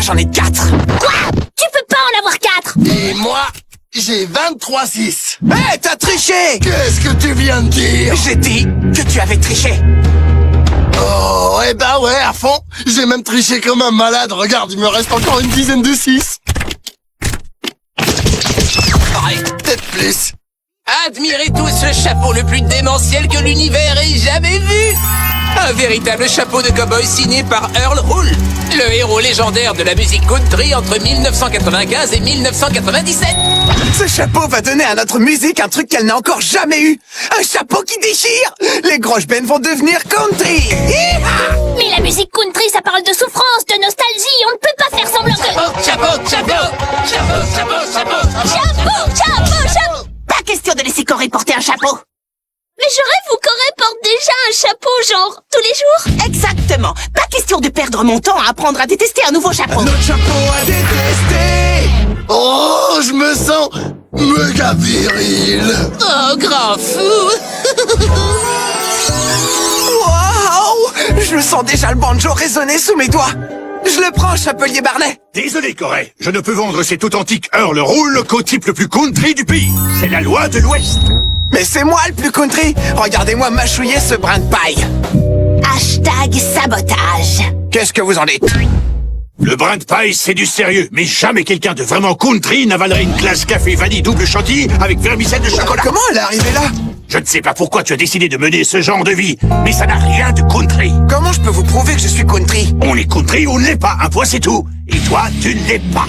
j'en ai 4. Quoi? Tu peux pas en avoir 4. Et moi, j'ai 23,6. Hé, t'as triché! Qu'est-ce que tu viens de dire? J'ai dit que tu avais triché. Oh, eh ben ouais, à fond. J'ai même triché comme un malade. Regarde, il me reste encore une dizaine de 6. Ouais, peut-être plus. Admirez tous ce chapeau le plus démentiel que l'univers ait jamais vu. Un véritable chapeau de cow-boy signé par Earl Houle, le héros légendaire de la musique country entre 1995 et 1997. Ce chapeau va donner à notre musique un truc qu'elle n'a encore jamais eu. Un chapeau qui déchire. Les grosses bennes vont devenir country. Hi-ha! Mais la musique country, ça parle de souffrance, de nostalgie. On ne peut pas faire semblant que... Chapeau. Pas question de laisser Corée porter un chapeau. Mais je rêve où Corée porte déjà un chapeau, genre, tous les jours. Exactement. Pas question de perdre mon temps à apprendre à détester un nouveau chapeau. Notre chapeau à détester. Oh, je me sens méga viril. Oh, grand fou. Waouh! Je sens déjà le banjo résonner sous mes doigts. Je le prends, chapelier Barnet. Désolé, Corée. Je ne peux vendre cet authentique Earl Houle qu'au type le plus country du pays. C'est la loi de l'Ouest. Mais c'est moi le plus country. Regardez-moi mâchouiller ce brin de paille. Hashtag sabotage. Qu'est-ce que vous en dites? Le brin de paille, c'est du sérieux. Mais jamais quelqu'un de vraiment country n'avalerait une glace café vanille double chantilly avec vermicelle de chocolat. Comment elle est arrivée là? Je ne sais pas pourquoi tu as décidé de mener ce genre de vie, mais ça n'a rien de country. Comment je peux vous prouver que je suis country? On est country ou on ne l'est pas, un point c'est tout. Et toi, tu ne l'es pas.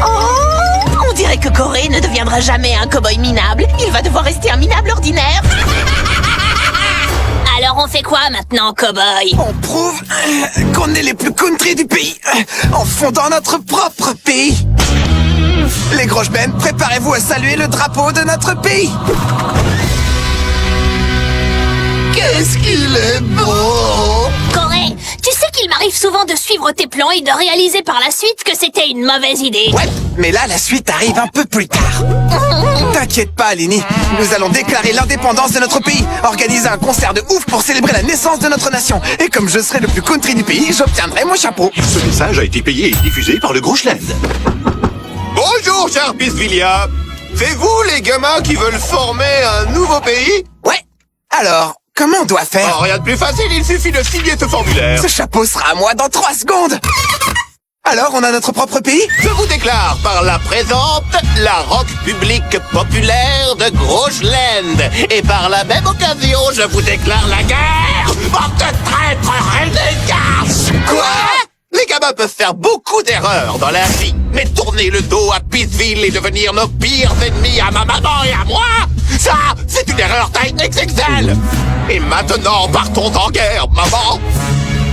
Oh, on dirait que Corée ne deviendra jamais un cow-boy minable. Il va devoir rester un minable ordinaire. Alors on fait quoi maintenant, cowboy? On prouve qu'on est les plus country du pays en fondant notre propre pays. Les grosses bennes, préparez-vous à saluer le drapeau de notre pays. Qu'est-ce qu'il est beau! Corée, tu sais qu'il m'arrive souvent de suivre tes plans et de réaliser par la suite que c'était une mauvaise idée. Ouais, mais là, la suite arrive un peu plus tard. T'inquiète pas, Lenny. Nous allons déclarer l'indépendance de notre pays, organiser un concert de ouf pour célébrer la naissance de notre nation. Et comme je serai le plus country du pays, j'obtiendrai mon chapeau. Ce message a été payé et diffusé par le Groschland. Bonjour, cher Pisvillia. C'est vous, les gamins qui veulent former un nouveau pays? Ouais. Alors, comment on doit faire? Oh, rien de plus facile, il suffit de signer ce formulaire. Ce chapeau sera à moi dans 3 secondes. Alors, on a notre propre pays? Je vous déclare par la présente la rock publique populaire de Groschland. Et par la même occasion, je vous déclare la guerre. Bande de traîtres renégaces. Quoi? Les gamins peuvent faire beaucoup d'erreurs dans la vie, mais tourner le dos à Pittsville et devenir nos pires ennemis à ma maman et à moi, ça, c'est une erreur taille XXL. Et maintenant, partons en guerre, maman.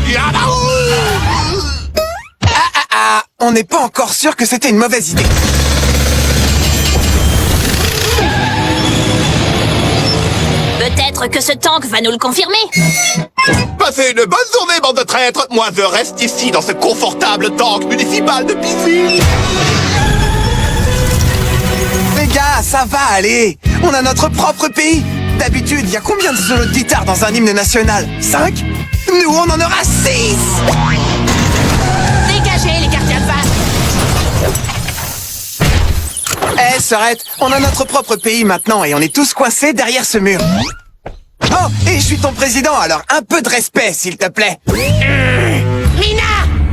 Yahoo! On n'est pas encore sûr que c'était une mauvaise idée. Peut-être que ce tank va nous le confirmer. Passez une bonne journée, bande de traîtres. Moi, je reste ici dans ce confortable tank municipal de Pittsville. Les gars, ça va aller. On a notre propre pays. D'habitude, il y a combien de solos de guitare dans un hymne national? 5? Nous, on en aura 6. Dégagez les gardiens de face. Eh, Sorette, on a notre propre pays maintenant et on est tous coincés derrière ce mur. Oh, et je suis ton président, alors un peu de respect, s'il te plaît. Mina!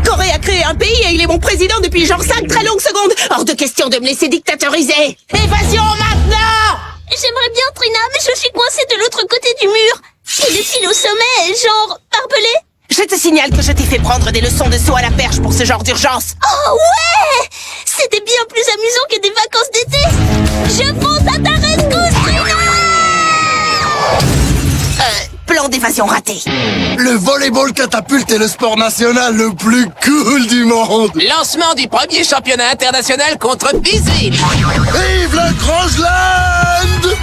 Corée a créé un pays et il est mon président depuis genre 5 très longues secondes. Hors de question de me laisser dictatoriser. Évasion maintenant! J'aimerais bien, Trina, mais je suis coincée de l'autre côté du mur. Et le fil au sommet, genre, barbelé. Je te signale que je t'ai fait prendre des leçons de saut à la perche pour ce genre d'urgence. Oh ouais! C'était bien plus amusant que des vacances d'été. Je fonce à ta rescousse, Trina! Plan d'évasion raté. Le volleyball catapulte est le sport national le plus cool du monde. Lancement du premier championnat international contre Pittsville. Vive le Groschland!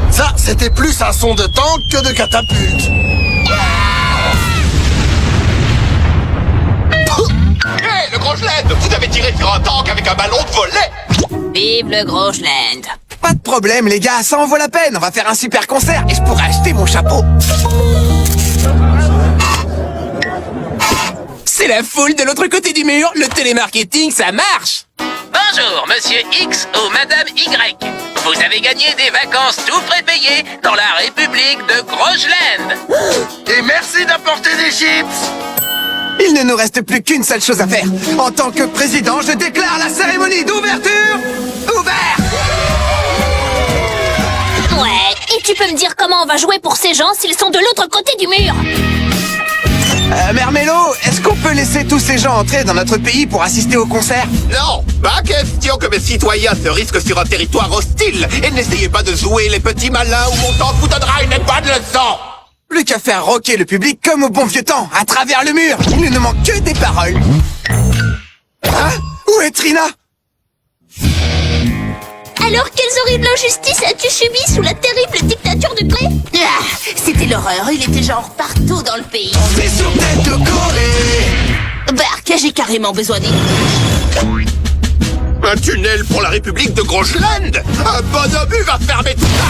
Ça, c'était plus un son de tank que de catapulte. Hé, le Groschland, vous avez tiré sur un tank avec un ballon de volley. Vive le Groschland. Pas de problème, les gars, ça en vaut la peine. On va faire un super concert et je pourrai acheter mon chapeau. C'est la foule de l'autre côté du mur. Le télémarketing, ça marche. Bonjour, monsieur X ou madame Y. Vous avez gagné des vacances tout frais payées dans la République de Groschland. Et merci d'apporter des chips. Il ne nous reste plus qu'une seule chose à faire. En tant que président, je déclare la cérémonie d'ouverture ouverte. Ouais, et tu peux me dire comment on va jouer pour ces gens s'ils sont de l'autre côté du mur? Mère Mélo, est-ce qu'on peut laisser tous ces gens entrer dans notre pays pour assister au concert? Non, pas question que mes citoyens se risquent sur un territoire hostile. Et n'essayez pas de jouer les petits malins ou mon temps vous donnera une bonne leçon. Plus qu'à faire rocker le public comme au bon vieux temps, à travers le mur. Il ne nous manque que des paroles. Hein? Où est Trina? Alors, quelles horribles injustices as-tu subies sous la terrible dictature de Grey? Ah, c'était l'horreur, il était genre partout dans le pays. C'est sur tête de Corée. Bark, j'ai carrément besoin d'aide. Un tunnel pour la République de Groschland. Un bon obus va fermer tout ça.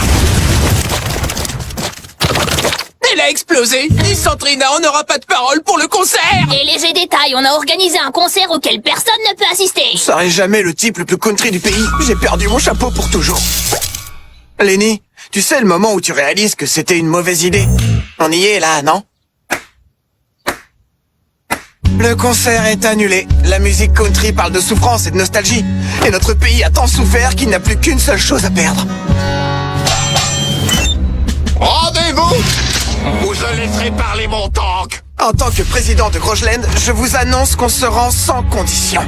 Elle a explosé. Et sans Trina, on n'aura pas de parole pour le concert. Et léger détail, on a organisé un concert auquel personne ne peut assister. Je serai jamais le type le plus country du pays. J'ai perdu mon chapeau pour toujours. Lenny, tu sais le moment où tu réalises que c'était une mauvaise idée? On y est là, non? Le concert est annulé. La musique country parle de souffrance et de nostalgie. Et notre pays a tant souffert qu'il n'a plus qu'une seule chose à perdre. Rendez-vous ou je laisserai parler mon tank. En tant que président de Groschland, je vous annonce qu'on se rend sans condition.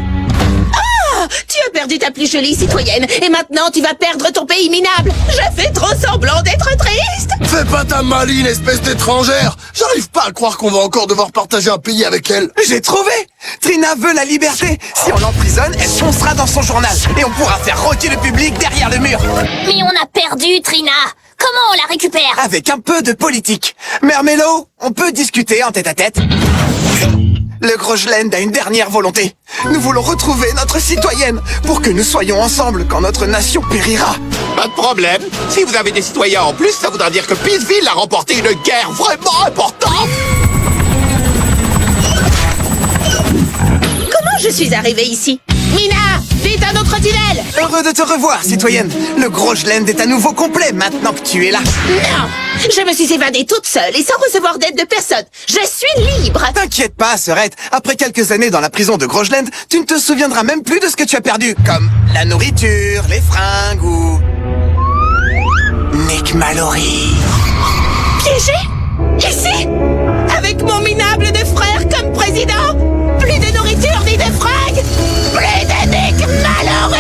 Ah, tu as perdu ta plus jolie citoyenne, et maintenant tu vas perdre ton pays minable. Je fais trop semblant d'être triste. Fais pas ta maline, espèce d'étrangère. J'arrive pas à croire qu'on va encore devoir partager un pays avec elle. J'ai trouvé! Trina veut la liberté. Si on l'emprisonne, elle foncera dans son journal. Et on pourra faire rocker le public derrière le mur. Mais on a perdu Trina. Comment on la récupère? Avec un peu de politique. Mère Mélo, on peut discuter en tête-à-tête. Le Groschland a une dernière volonté. Nous voulons retrouver notre citoyenne pour que nous soyons ensemble quand notre nation périra. Pas de problème. Si vous avez des citoyens en plus, ça voudra dire que Peaceville a remporté une guerre vraiment importante. Comment je suis arrivée ici? Mina, vite un autre tunnel. Heureux de te revoir, citoyenne. Le Groschland est à nouveau complet maintenant que tu es là. Non, je me suis évadée toute seule et sans recevoir d'aide de personne. Je suis libre. T'inquiète pas, sœurette. Après quelques années dans la prison de Groschland, tu ne te souviendras même plus de ce que tu as perdu. Comme la nourriture, les fringues ou... Nick Mallory. Piégé? Ici? Avec mon minable de frère comme président? Plus de nourriture ni de fringues? Plus de Nick Mallory!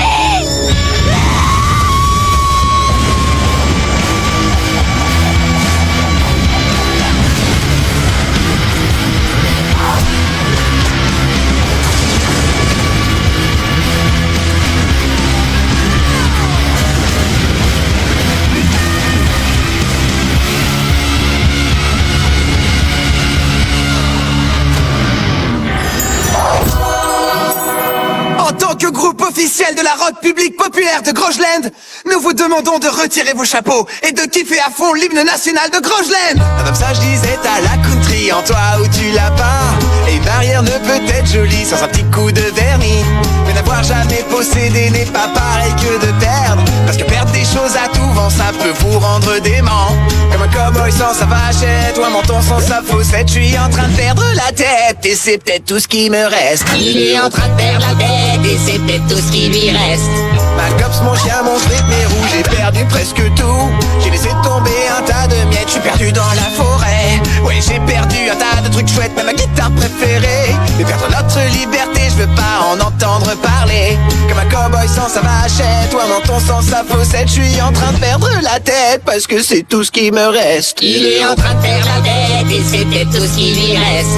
En tant que groupe officiel de la rock publique populaire de Groschland, nous vous demandons de retirer vos chapeaux et de kiffer à fond l'hymne national de Groschland. Comme ça je disais, t'as la country en toi où tu l'as pas. Et une barrière ne peut être jolie sans un petit coup de vernis. Mais n'avoir jamais possédé n'est pas pareil que de perdre. Parce que perdre des choses à tout vent, ça peut vous rendre dément. Comme un cowboy sans sa vachette ou un menton sans sa faussette. Je suis en train de perdre la tête et c'est peut-être tout ce qui me reste. Il est en train de perdre la tête et c'est peut-être tout ce qui lui reste. Ma copse, mon chien, mon slip, mes roues, j'ai perdu presque tout. J'ai laissé tomber un tas de miettes, je suis perdu dans la forêt. Ouais, j'ai perdu un tas de trucs chouettes, même ma guitare préférée. Mais perdre notre liberté, je veux pas en entendre parler. Comme un cowboy sans sa vachette ou un menton sans sa faussette. Je suis en train de perdre la tête parce que c'est tout ce qui me reste. Il est en train de perdre la tête et c'est peut-être tout ce qui lui reste.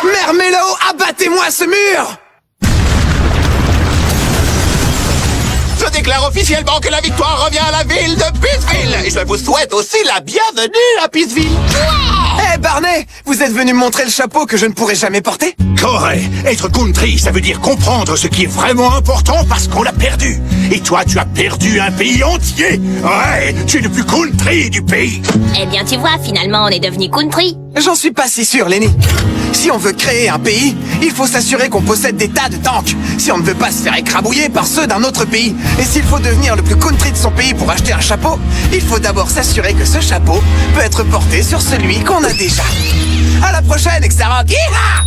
Mère Mélo, abattez-moi ce mur! Je déclare officiellement que la victoire revient à la ville de Peaceville. Et je vous souhaite aussi la bienvenue à Peaceville. Eh Barney, vous êtes venu me montrer le chapeau que je ne pourrai jamais porter? Corée, être country, ça veut dire comprendre ce qui est vraiment important parce qu'on l'a perdu. Et toi, tu as perdu un pays entier. Ouais, tu es le plus country du pays. Eh bien, tu vois, finalement, on est devenu country. J'en suis pas si sûr, Lenny. Si on veut créer un pays, il faut s'assurer qu'on possède des tas de tanks. Si on ne veut pas se faire écrabouiller par ceux d'un autre pays. Et s'il faut devenir le plus country de son pays pour acheter un chapeau, il faut d'abord s'assurer que ce chapeau peut être porté sur celui qu'on a déjà. À la prochaine, Xarok! Yeeha!